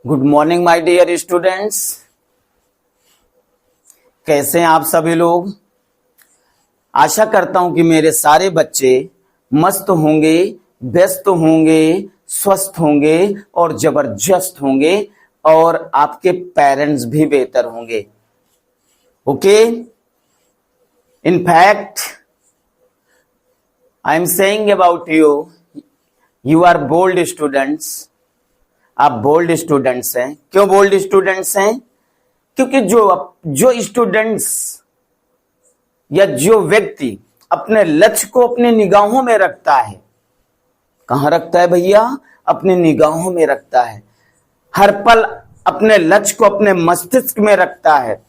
Good morning my dear students. कैसे हैं आप सभी लोग। आशा करता हूं कि मेरे सारे बच्चे मस्त होंगे, व्यस्त होंगे, स्वस्थ होंगे और जबरदस्त होंगे और आपके पेरेंट्स भी बेहतर होंगे। Okay, in fact I am saying about you, you are bold students. आप बोल्ड स्टूडेंट्स हैं। क्यों बोल्ड स्टूडेंट्स हैं? क्योंकि जो स्टूडेंट्स या जो व्यक्ति अपने लक्ष्य को अपने निगाहों में रखता है, कहां रखता है भैया? अपने निगाहों में रखता है। हर पल अपने लक्ष्य को अपने मस्तिष्क में रखता है,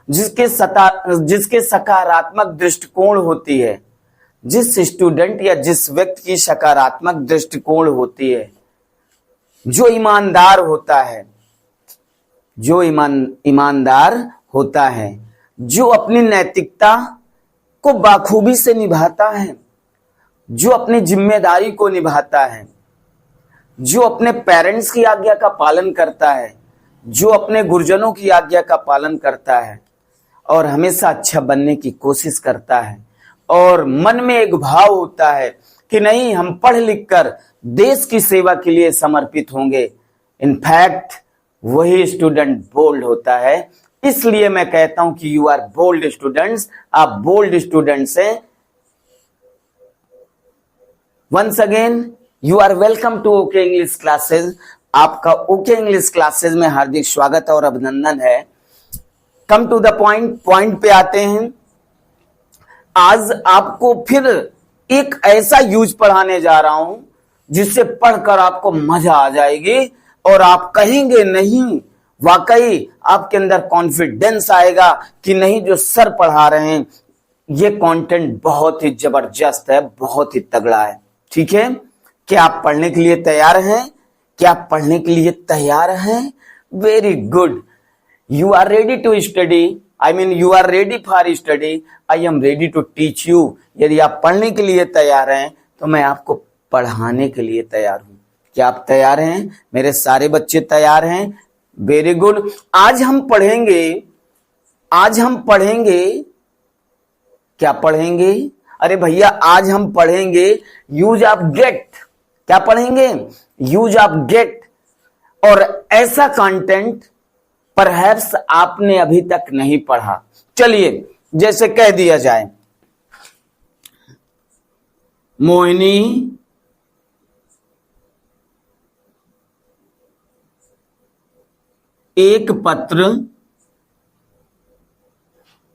जिसके सकारात्मक दृष्टिकोण होती है, जिस स्टूडेंट या जिस व्यक्ति की सकारात्मक दृष्टिकोण होती है, जो ईमानदार होता है, जो ईमानदार होता है, जो अपनी नैतिकता को बाखूबी से निभाता है, जो अपनी जिम्मेदारी को निभाता है, जो अपने पेरेंट्स की आज्ञा का पालन करता है, जो अपने गुरुजनों की आज्ञा का पालन करता है और हमेशा अच्छा बनने की कोशिश करता है और मन में एक भाव होता है कि नहीं, हम पढ़ लिख कर देश की सेवा के लिए समर्पित होंगे। इनफैक्ट वही स्टूडेंट बोल्ड होता है। इसलिए मैं कहता हूं कि यू आर बोल्ड स्टूडेंट्स। आप बोल्ड स्टूडेंट्स हैं। Once again you are welcome to okay English classes. आपका ओके इंग्लिश क्लासेस में हार्दिक स्वागत और अभिनंदन है। कम टू द पॉइंट पे आते हैं। आज आपको फिर एक ऐसा यूज पढ़ाने जा रहा हूं जिससे पढ़कर आपको मजा आ जाएगी और आप कहेंगे नहीं, वाकई आपके अंदर कॉन्फिडेंस आएगा कि नहीं, जो सर पढ़ा रहे हैं ये कंटेंट बहुत ही जबरदस्त है, बहुत ही तगड़ा है। ठीक है, क्या आप पढ़ने के लिए तैयार हैं? क्या आप पढ़ने के लिए तैयार हैं? Very good. You are ready to study. I mean you are ready for study. I am ready to teach you. यदि आप पढ़ने के लिए तैयार हैं तो मैं आपको पढ़ाने के लिए तैयार हूं। क्या आप तैयार हैं? मेरे सारे बच्चे तैयार हैं। Very good. आज हम पढ़ेंगे क्या पढ़ेंगे? अरे भैया, आज हम पढ़ेंगे यूज ऑफ गेट। क्या पढ़ेंगे? Use of get. और ऐसा कंटेंट परहैप्स आपने अभी तक नहीं पढ़ा। चलिए, जैसे कह दिया जाए, मोहिनी एक पत्र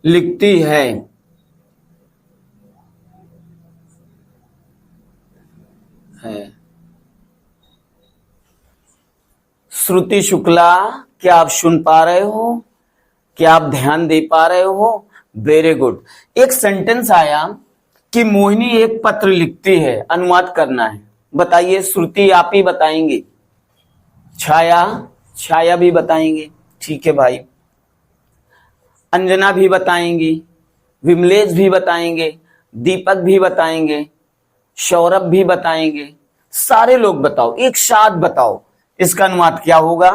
लिखती है। श्रुति शुक्ला, क्या आप सुन पा रहे हो? क्या आप ध्यान दे पा रहे हो? Very good. एक सेंटेंस आया कि मोहिनी एक पत्र लिखती है। अनुवाद करना है। बताइए, श्रुति आप ही बताएंगे, छाया भी बताएंगे। ठीक है भाई। अंजना भी बताएंगी, विमलेश भी बताएंगे, दीपक भी बताएंगे, सौरभ भी बताएंगे। सारे लोग बताओ, एक साथ बताओ, इसका अनुवाद क्या होगा?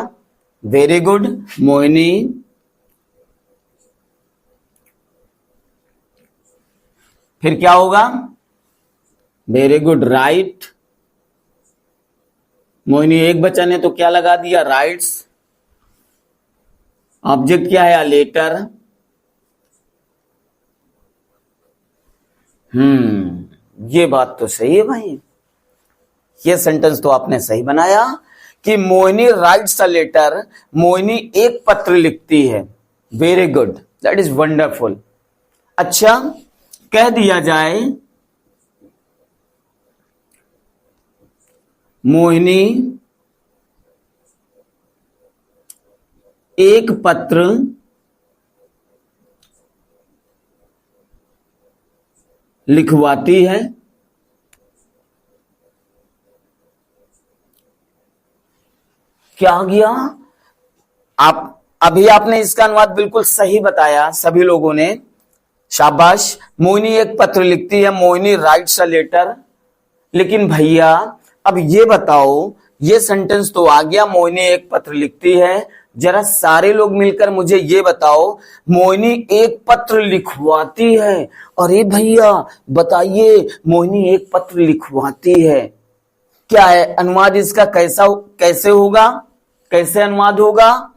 Very good. मोहिनी फिर क्या होगा? Very good, right. मोहिनी एक बच्चा ने तो क्या लगा दिया? राइट्स। ऑब्जेक्ट क्या है? लेटर। ये बात तो सही है भाई। ये सेंटेंस तो आपने सही बनाया कि Mohini writes a letter. Mohini एक पत्र लिखती है। Very good, that is wonderful. अच्छा, कह दिया जाए मोहिनी एक पत्र लिखवाती है। क्या आ गया? आपने इसका अनुवाद बिल्कुल सही बताया सभी लोगों ने। शाबाश। मोहिनी एक पत्र लिखती है। Mohini writes a letter. लेकिन भैया अब ये बताओ ये सेंटेंस तो आ गया, मोहिनी एक पत्र लिखती है। जरा सारे लोग मिलकर मुझे ये बताओ, मोहिनी एक पत्र लिखवाती है। अरे भैया बताइए, मोहिनी एक पत्र लिखवाती है, क्या है अनुवाद इसका? कैसे होगा? कैसे अनुवाद होगा?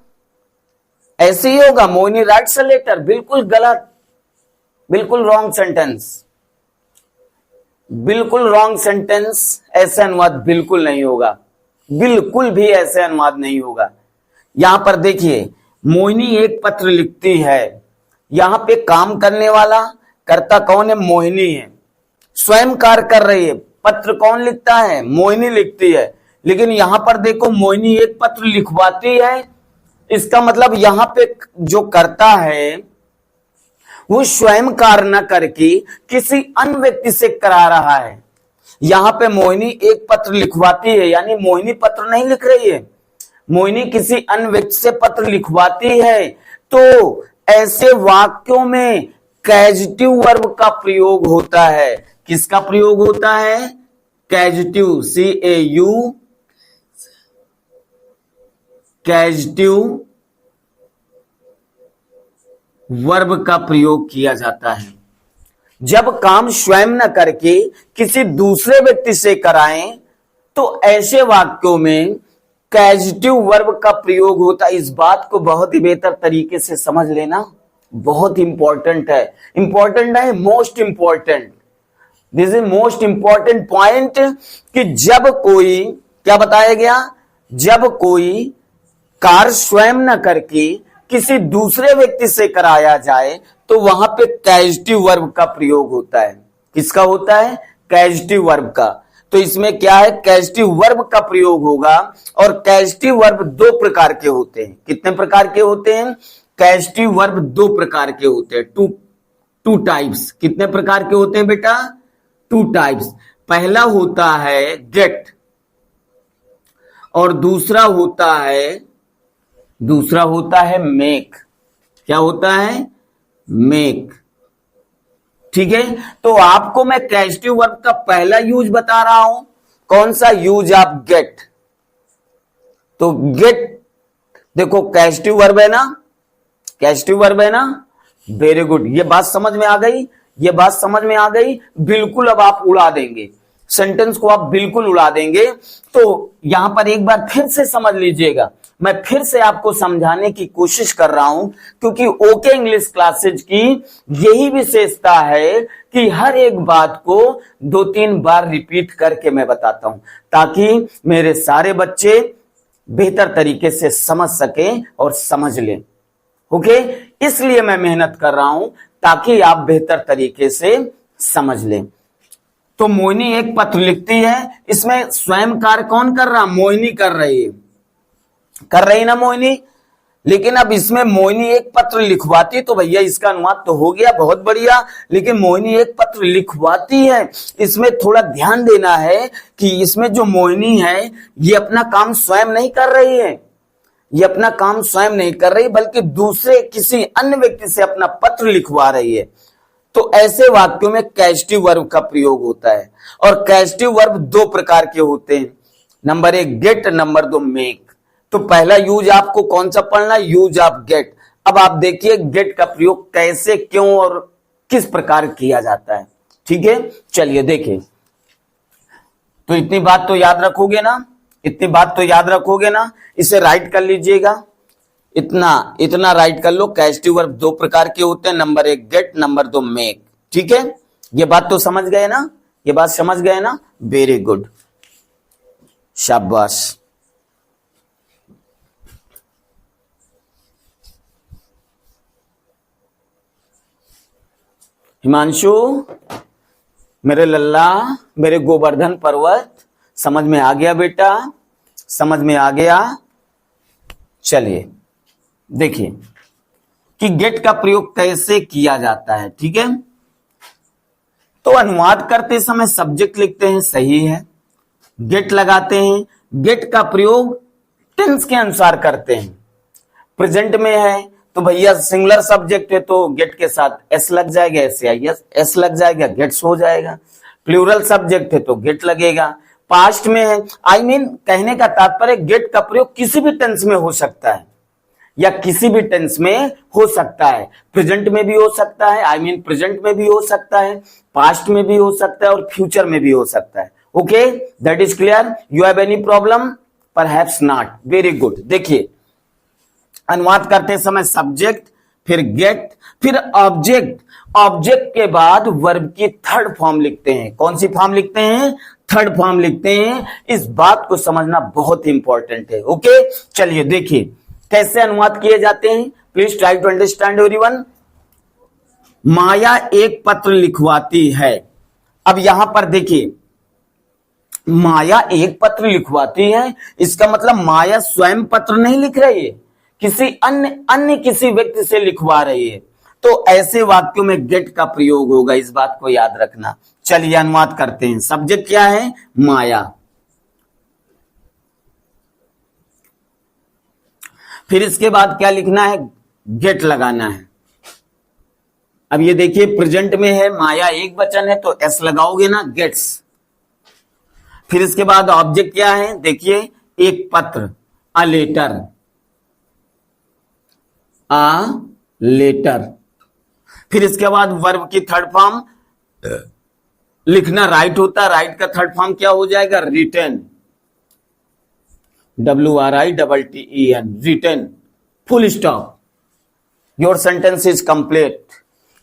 ऐसे ही होगा, मोहिनी राइट्स अ लेटर। बिल्कुल गलत, बिल्कुल रॉन्ग सेंटेंस, बिल्कुल रॉन्ग सेंटेंस। ऐसे अनुवाद बिल्कुल नहीं होगा, बिल्कुल भी ऐसे अनुवाद नहीं होगा। यहां पर देखिए, मोहिनी एक पत्र लिखती है, यहां पे काम करने वाला कर्ता कौन है? मोहिनी है, स्वयं कार्य कर रही है। पत्र कौन लिखता है? मोहिनी लिखती है। लेकिन यहां पर देखो, मोहिनी एक पत्र लिखवाती है, इसका मतलब यहां पे जो कर्ता है वो स्वयं कार्य न करके किसी अन्य व्यक्ति से करा रहा है। यहां पे मोहिनी एक पत्र लिखवाती है, यानी मोहिनी पत्र नहीं लिख रही है, मोहिनी किसी अन्य व्यक्ति से पत्र लिखवाती है। तो ऐसे वाक्यों में कैजेटिव वर्ब का प्रयोग होता है। किसका प्रयोग होता है? कैजेटिव, CAU, कैजेटिव वर्ब का प्रयोग किया जाता है। जब काम स्वयं न करके किसी दूसरे व्यक्ति से कराएं तो ऐसे वाक्यों में कैजेटिव वर्ब का प्रयोग होता है। इस बात को बहुत ही बेहतर तरीके से समझ लेना, बहुत इंपॉर्टेंट है, इंपॉर्टेंट है, most important. This is most important point कि जब कोई, क्या बताया गया, जब कोई कार्य स्वयं न करके किसी दूसरे व्यक्ति से कराया जाए तो वहां पे कैजेटिव वर्ब का प्रयोग होता है। किसका होता है? कैजेटिव वर्ब का। तो इसमें क्या है? कैजेटिव वर्ब का प्रयोग होगा। और कैजेटिव वर्ब दो प्रकार के होते हैं। कितने प्रकार के होते हैं? कैजेटिव वर्ब दो प्रकार के होते हैं, टू टाइप्स। कितने प्रकार के होते हैं बेटा? Two types. पहला होता है गेट और दूसरा होता है मेक। क्या होता है? मेक। ठीक है, तो आपको मैं कैजेटिव वर्ब का पहला यूज बता रहा हूं। कौन सा यूज? आप गेट। तो गेट देखो कैजेटिव वर्ब है ना, कैजेटिव वर्ब है ना। वेरी गुड, ये बात समझ में आ गई, ये बात समझ में आ गई। बिल्कुल अब आप उड़ा देंगे सेंटेंस को, आप बिल्कुल उड़ा देंगे। तो यहां पर एक बार फिर से समझ लीजिएगा, मैं फिर से आपको समझाने की कोशिश कर रहा हूं, क्योंकि ओके इंग्लिश क्लासेज की यही विशेषता है कि हर एक बात को 2-3 बार रिपीट करके मैं बताता हूं, ताकि मेरे सारे बच्चे बेहतर तरीके से समझ सकें और समझ लें। ओके, इसलिए मैं मेहनत कर रहा हूं ताकि आप बेहतर तरीके से समझ लें। तो मोहिनी एक पत्र लिखती है, इसमें स्वयं कार्य कौन कर रहा? मोहिनी कर रही ना मोहिनी। लेकिन अब इसमें मोहिनी एक पत्र लिखवाती, तो भैया इसका अनुवाद तो हो गया, बहुत बढ़िया। लेकिन मोहिनी एक पत्र लिखवाती है, इसमें थोड़ा ध्यान देना है कि इसमें जो मोहिनी है ये अपना काम स्वयं नहीं कर रही है, ये अपना काम स्वयं नहीं कर रही, बल्कि दूसरे किसी अन्य व्यक्ति से अपना पत्र लिखवा रही है। तो ऐसे वाक्यों में कैजेटिव वर्ब का प्रयोग होता है। और कैजेटिव वर्ब दो प्रकार के होते हैं, नंबर 1 गेट, नंबर 2 मेक। तो पहला यूज आपको कौन सा पढ़ना? Use of get. अब आप देखिए गेट का प्रयोग कैसे, क्यों और किस प्रकार किया जाता है। ठीक है, चलिए देखिए। तो इतनी बात तो याद रखोगे ना, इतनी बात तो याद रखोगे ना। इसे राइट कर लीजिएगा, इतना राइट कर लो। कैजेटिव वर्ब दो प्रकार के होते हैं, नंबर 1 गेट, नंबर 2 मेक। ठीक है, ये बात तो समझ गए ना, ये बात समझ गए ना। वेरी गुड, शाबाश। हिमांशु, मेरे लल्ला, मेरे गोवर्धन पर्वत, समझ में आ गया बेटा? समझ में आ गया। चलिए देखिए कि गेट का प्रयोग कैसे किया जाता है। ठीक है, तो अनुवाद करते समय सब्जेक्ट लिखते हैं, सही है, गेट लगाते हैं। गेट का प्रयोग टेंस के अनुसार करते हैं। प्रेजेंट में है तो भैया सिंगुलर सब्जेक्ट है तो गेट के साथ एस लग जाएगा, एस लग जाएगा, गेट्स हो जाएगा। प्लूरल सब्जेक्ट है तो गेट लगेगा। पास्ट में है, आई मीन कहने का तात्पर्य गेट का प्रयोग किसी भी टेंस में हो सकता है या किसी भी टेंस में हो सकता है। प्रेजेंट में भी हो सकता है, आई मीन प्रेजेंट में भी हो सकता है, पास्ट में भी हो सकता है और फ्यूचर में भी हो सकता है। Okay, that is clear. You have any problem? Perhaps not. Very good. देखिए, अनुवाद करते समय सब्जेक्ट, फिर गेट, फिर ऑब्जेक्ट। ऑब्जेक्ट के बाद वर्ब की थर्ड फॉर्म लिखते हैं। कौन सी फॉर्म लिखते हैं? थर्ड फॉर्म लिखते हैं। इस बात को समझना बहुत इंपॉर्टेंट है। ओके, चलिए देखिए कैसे अनुवाद किए जाते हैं। Please try to understand everyone. Maya एक पत्र लिखवाती है। अब यहां पर देखिए, माया एक पत्र लिखवाती है, इसका मतलब माया स्वयं पत्र नहीं लिख रही है, किसी अन्य किसी व्यक्ति से लिखवा रही है। तो ऐसे वाक्यों में गेट का प्रयोग होगा, इस बात को याद रखना। चलिए अनुवाद करते हैं। सब्जेक्ट क्या है? माया। फिर इसके बाद क्या लिखना है? गेट लगाना है। अब ये देखिए प्रेजेंट में है, माया एक वचन है तो एस लगाओगे ना, गेट्स। फिर इसके बाद ऑब्जेक्ट क्या है? देखिए, एक पत्र, अ लेटर, अ लेटर। फिर इसके बाद वर्ब की थर्ड फॉर्म लिखना राइट होता है, राइट का थर्ड फॉर्म क्या हो जाएगा? Written, WRITTEN, written, full stop. Your sentence is complete.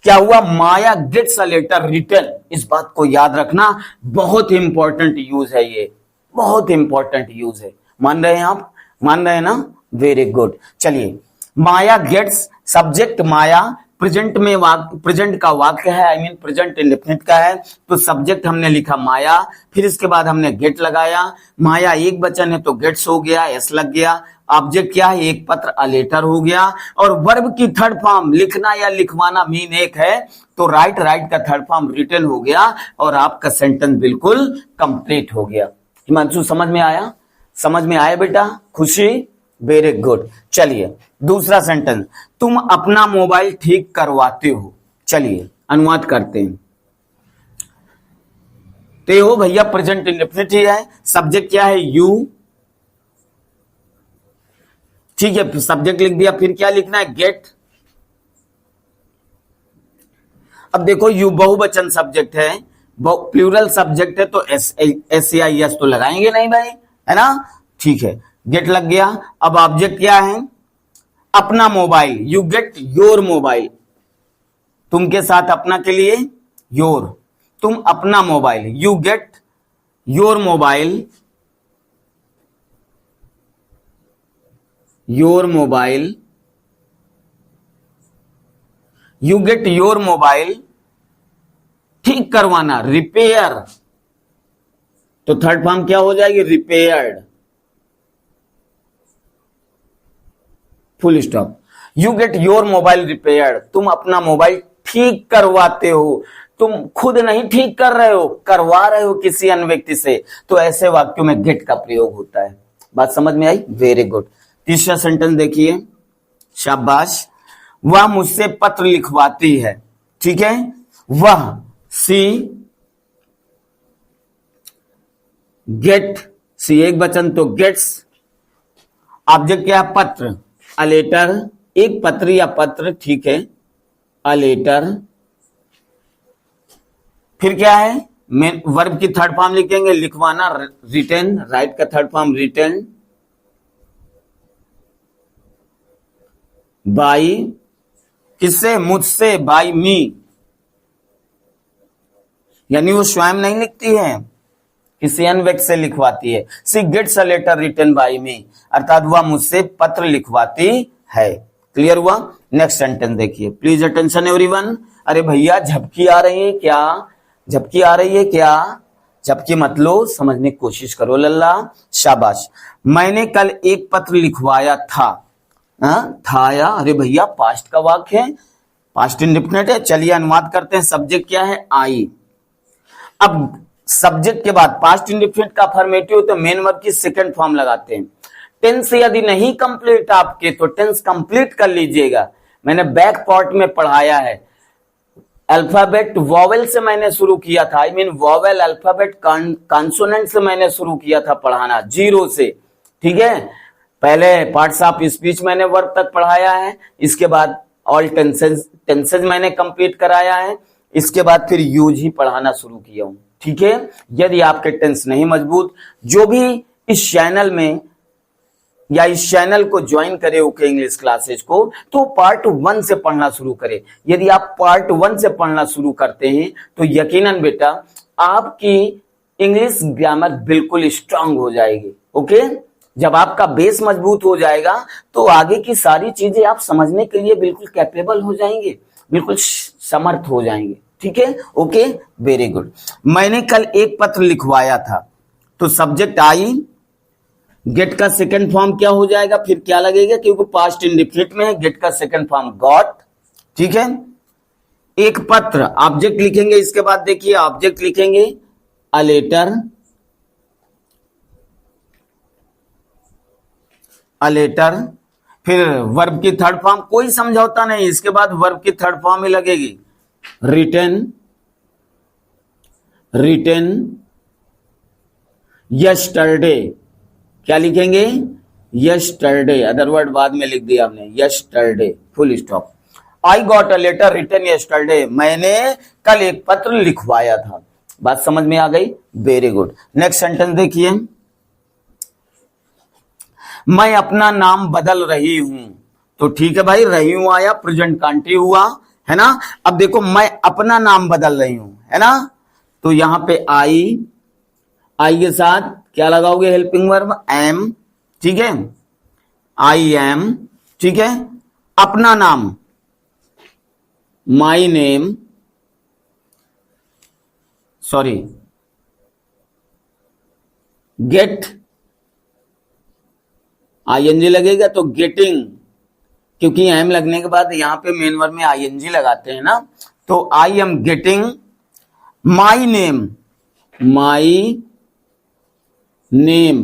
क्या हुआ? Maya gets a letter written. इस बात को याद रखना, बहुत इंपॉर्टेंट यूज है, ये बहुत इंपॉर्टेंट यूज है। मान रहे हैं आप? मान रहे हैं ना? Very good. चलिए, माया गेट्स, सब्जेक्ट माया, प्रेजेंट में प्रेजेंट का वाक्य है, आई मीन प्रेजेंट इंडेफिनिट का है, तो सब्जेक्ट हमने लिखा माया। फिर इसके बाद हमने गेट लगाया। माया एक वचन है तो गेट्स हो गया, एस लग गया। ऑब्जेक्ट क्या है? एक पत्र, अ लेटर हो गया। और वर्ब की थर्ड फॉर्म लिखना या लिखवाना मीन एक है, तो राइट का थर्ड फॉर्म रिटन हो गया और आपका सेंटेंस बिल्कुल कंप्लीट हो गया। हिमांशु समझ में आया? समझ में आया बेटा? खुशी? Very good. चलिए दूसरा सेंटेंस, तुम अपना मोबाइल ठीक करवाते हो। चलिए अनुवाद करते हैं। तो हो भैया प्रेजेंट इंडेफिनिट ही है। सब्जेक्ट क्या है? यू। ठीक है, सब्जेक्ट लिख दिया। फिर क्या लिखना है? गेट। अब देखो, यू बहुवचन सब्जेक्ट है, प्लूरल सब्जेक्ट है, तो SAIS तो लगाएंगे नहीं भाई, है ना? ठीक है, गेट लग गया। अब ऑब्जेक्ट क्या है? अपना mobile, you get your mobile. तुम के साथ अपना के लिए योर, तुम अपना mobile, you get your mobile, your mobile, you get your mobile. ठीक करवाना, रिपेयर, तो थर्ड फॉर्म क्या हो जाएगी? Repaired, full stop. You get your mobile repaired, तुम अपना मोबाइल ठीक करवाते हो। तुम खुद नहीं ठीक कर रहे हो, करवा रहे हो किसी अन्य व्यक्ति से, तो ऐसे वाक्यों में गेट का प्रयोग होता है। बात समझ में आई? Very good. तीसरा सेंटेंस देखिए, शाबाश। वह मुझसे पत्र लिखवाती है। ठीक है, वह, सी, गेट, सी एक वचन तो गेट्स। ऑब्जेक्ट क्या है? पत्र, अ लेटर, एक पत्र या पत्र, ठीक है, अ लेटर। फिर क्या है? वर्ब की थर्ड फॉर्म लिखेंगे, लिखवाना, रिटन, राइट का थर्ड फॉर्म रिटन, बाई, किससे? मुझसे, बाई मी, यानी वो स्वयं नहीं लिखती है, किसी अन्य व्यक्ति से लिखवाती है। She gets a letter written by me, अर्थात वह मुझसे पत्र लिखवाती है। क्लियर हुआ? नेक्स्ट सेंटेंस देखिए, प्लीज अटेंशन एवरीवन। अरे भैया झपकी आ रही है क्या? झपकी आ रही है क्या? झपकी मत लो, समझने की कोशिश करो लल्ला। शाबाश। मैंने कल एक पत्र लिखवाया था। था या? अरे भैया पास्ट का वाक्य है, पास्ट इंडेफिनिट है। चलिए अनुवाद करते हैं। सब्जेक्ट क्या है? आई। अब सब्जेक्ट के बाद पास्ट इंडेफिनिट का अफर्मेटिव तो मेन वर्ब की सेकंड फॉर्म लगाते हैं। टेंस यदि नहीं कंप्लीट आपके तो टेंस कंप्लीट कर लीजिएगा। मैंने बैक पार्ट में पढ़ाया है, अल्फाबेट वॉवेल से मैंने शुरू किया था, I mean vowel alphabet consonant से मैंने शुरू किया था पढ़ाना, जीरो से। ठीक है, पहले पार्ट्स ऑफ स्पीच मैंने वर्ब तक पढ़ाया है, इसके बाद ऑल टेंसेज मैंने कंप्लीट कराया है, इसके बाद फिर यूज ही पढ़ाना शुरू किया हूं। ठीक है, यदि आपके टेंस नहीं मजबूत, जो भी इस चैनल में या इस चैनल को ज्वाइन करे ओके इंग्लिश क्लासेज को, तो पार्ट 1 से पढ़ना शुरू करें। यदि आप पार्ट 1 से पढ़ना शुरू करते हैं तो यकीनन बेटा आपकी इंग्लिश ग्रामर बिल्कुल स्ट्रांग हो जाएगी। ओके, जब आपका बेस मजबूत हो जाएगा तो आगे की सारी चीजें आप समझने के लिए बिल्कुल कैपेबल हो जाएंगे, बिल्कुल समर्थ हो जाएंगे। ठीक है, ओके, वेरी गुड। मैंने कल एक पत्र लिखवाया था, तो सब्जेक्ट आई, गेट का सेकंड फॉर्म क्या हो जाएगा, फिर क्या लगेगा, क्योंकि पास्ट इंडिफिनिट में है, गेट का सेकंड फॉर्म गॉट। ठीक है, एक पत्र, ऑब्जेक्ट लिखेंगे, इसके बाद देखिए ऑब्जेक्ट लिखेंगे अ लेटर, अ लेटर, फिर वर्ब की थर्ड फॉर्म, कोई समझौता नहीं, इसके बाद वर्ब की थर्ड फॉर्म ही लगेगी, रिटन, रिटन यस्टरडे, क्या लिखेंगे, यस्टरडे, अदर वर्ड बाद में लिख दिया हमने, yesterday, full stop. I got a letter written yesterday, मैंने कल एक पत्र लिखवाया था। बात समझ में आ गई, वेरी गुड। नेक्स्ट सेंटेंस देखिए, मैं अपना नाम बदल रही हूं, तो ठीक है भाई, रही हूं आया, प्रेजेंट कांटी हुआ है ना। अब देखो मैं अपना नाम बदल रही हूं, है ना, तो यहां पे आई, आई के साथ क्या लगाओगे, हेल्पिंग वर्ब एम। ठीक है, आई एम, ठीक है, अपना नाम my name, sorry get, ING लगेगा तो गेटिंग, क्योंकि एम लगने के बाद यहां पे मेन वर्ब में आईएनजी लगाते हैं ना, तो I am getting my name, my name,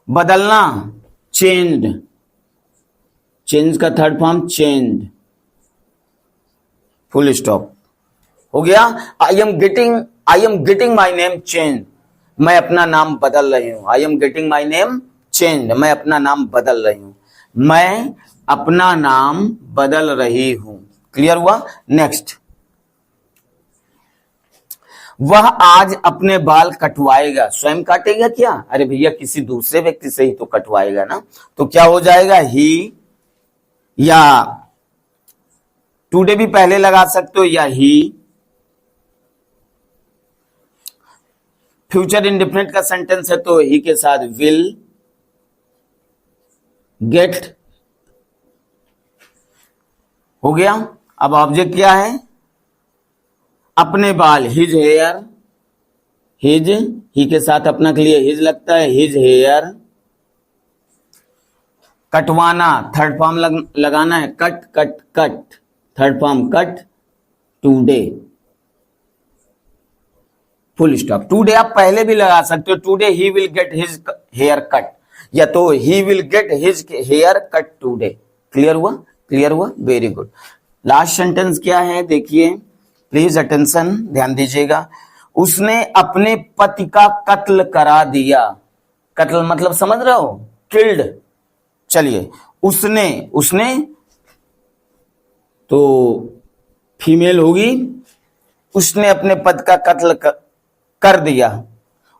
बदलना चेंज्ड, चेंज का third form changed, full stop, हो गया। I am getting my name change, मैं अपना नाम बदल रही हूं, I am getting my name change, मैं अपना नाम बदल रही हूं, मैं अपना नाम बदल रही हूं। क्लियर हुआ। नेक्स्ट, वह आज अपने बाल कटवाएगा, स्वयं काटेगा क्या, अरे भैया किसी दूसरे व्यक्ति से ही तो कटवाएगा ना, तो क्या हो जाएगा, ही, या टुडे भी पहले लगा सकते हो, या ही। फ्यूचर इंडेफिनिट का सेंटेंस है तो ही के साथ विल गेट, हो गया। अब ऑब्जेक्ट क्या है, अपने बाल, हिज हेयर, हिज, ही के साथ अपना के लिए हिज लगता है, हिज हेयर, कटवाना, थर्ड फॉर्म लगाना है, cut cut cut, third form cut, today, full stop. Today आप पहले भी लगा सकते हो, today he will get his hair cut, या तो he will get his hair cut today. Clear हुआ, क्लियर हुआ, वेरी गुड। लास्ट सेंटेंस क्या है देखिए, प्लीज अटेंशन, ध्यान दीजिएगा, उसने अपने पति का कत्ल करा दिया, कत्ल मतलब समझ रहे हो, किल्ड। चलिए, उसने, उसने तो फीमेल होगी, उसने अपने पति का कत्ल कर दिया,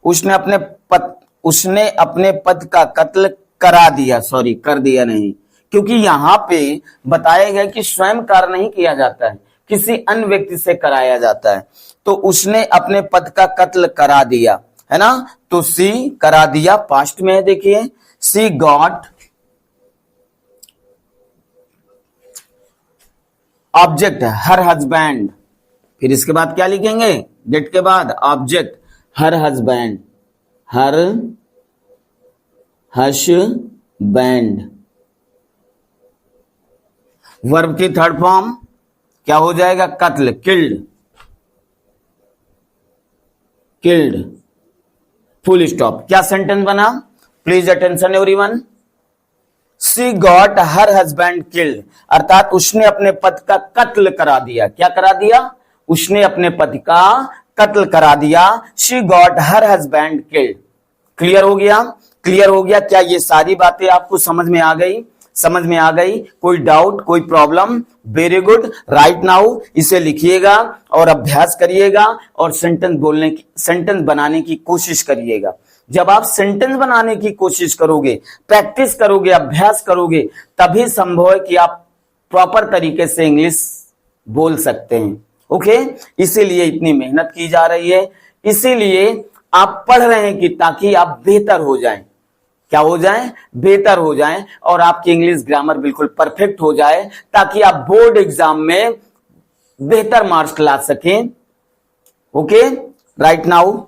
उसने अपने पति का कत्ल करा दिया, सॉरी कर दिया नहीं, क्योंकि यहां पे बताया गया कि स्वयं कार्य नहीं किया जाता है, किसी अन्य व्यक्ति से कराया जाता है, तो उसने अपने पति का कत्ल करा दिया, है ना, तो सी करा दिया पास्ट में है, देखिए सी गॉट ऑब्जेक्ट हर हस्बैंड, फिर इसके बाद क्या लिखेंगे, गेट के बाद object her husband, her husband, verb की थर्ड फॉर्म क्या हो जाएगा, कत्ल, किल्ड, किल्ड, फुल स्टॉप। क्या सेंटेंस बना, please attention everyone, she got her husband killed, अर्थात उसने अपने पति का कत्ल करा दिया। क्या करा दिया? उसने अपने पति का कत्ल करा दिया। She got her husband killed. Clear हो गया? क्लियर हो गया? क्या ये सारी बातें आपको समझ में आ गई? समझ में आ गई? कोई डाउट, कोई problem? Very good. Right now इसे लिखिएगा और अभ्यास करिएगा और सेंटेंस बनाने की कोशिश करिएगा। जब आप सेंटेंस बनाने की कोशिश करोगे, प्रैक्टिस करोगे, अभ्यास करोगे, तभी संभव है कि आप प्रॉपर तरीके से इंग्लिश बोल सकते हैं। ओके, इसीलिए इतनी मेहनत की जा रही है, इसीलिए आप पढ़ रहे हैं कि ताकि आप बेहतर हो जाएं। क्या हो जाएं? बेहतर हो जाएं और आपकी इंग्लिश ग्रामर बिल्कुल परफेक्ट हो जाए, ताकि आप बोर्ड एग्जाम में बेहतर मार्क्स ला सकें। Okay, right now.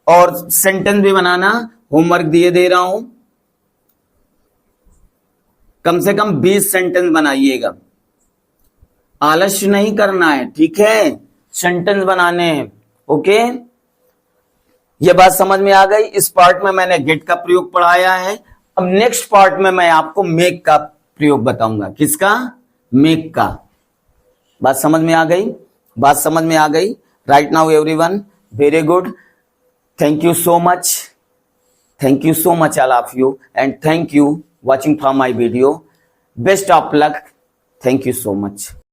और सेंटेंस भी बनाना होमवर्क दिए दे रहा हूं, कम से कम 20 सेंटेंस बनाइएगा। आलस्य नहीं करना है, ठीक है? सेंटेंस बनाने हैं। ओके, ये बात समझ में आ गई। इस पार्ट में मैंने गेट का प्रयोग पढ़ाया है। अब नेक्स्ट पार्ट में मैं आपको मेक का प्रयोग बताऊंगा। किसका? मेक का। बात समझ में आ गई? बात समझ में आ गई? Right now everyone, very good. Thank you so much. Thank you so much all of you, and thank you watching for my video. Best of luck. Thank you so much.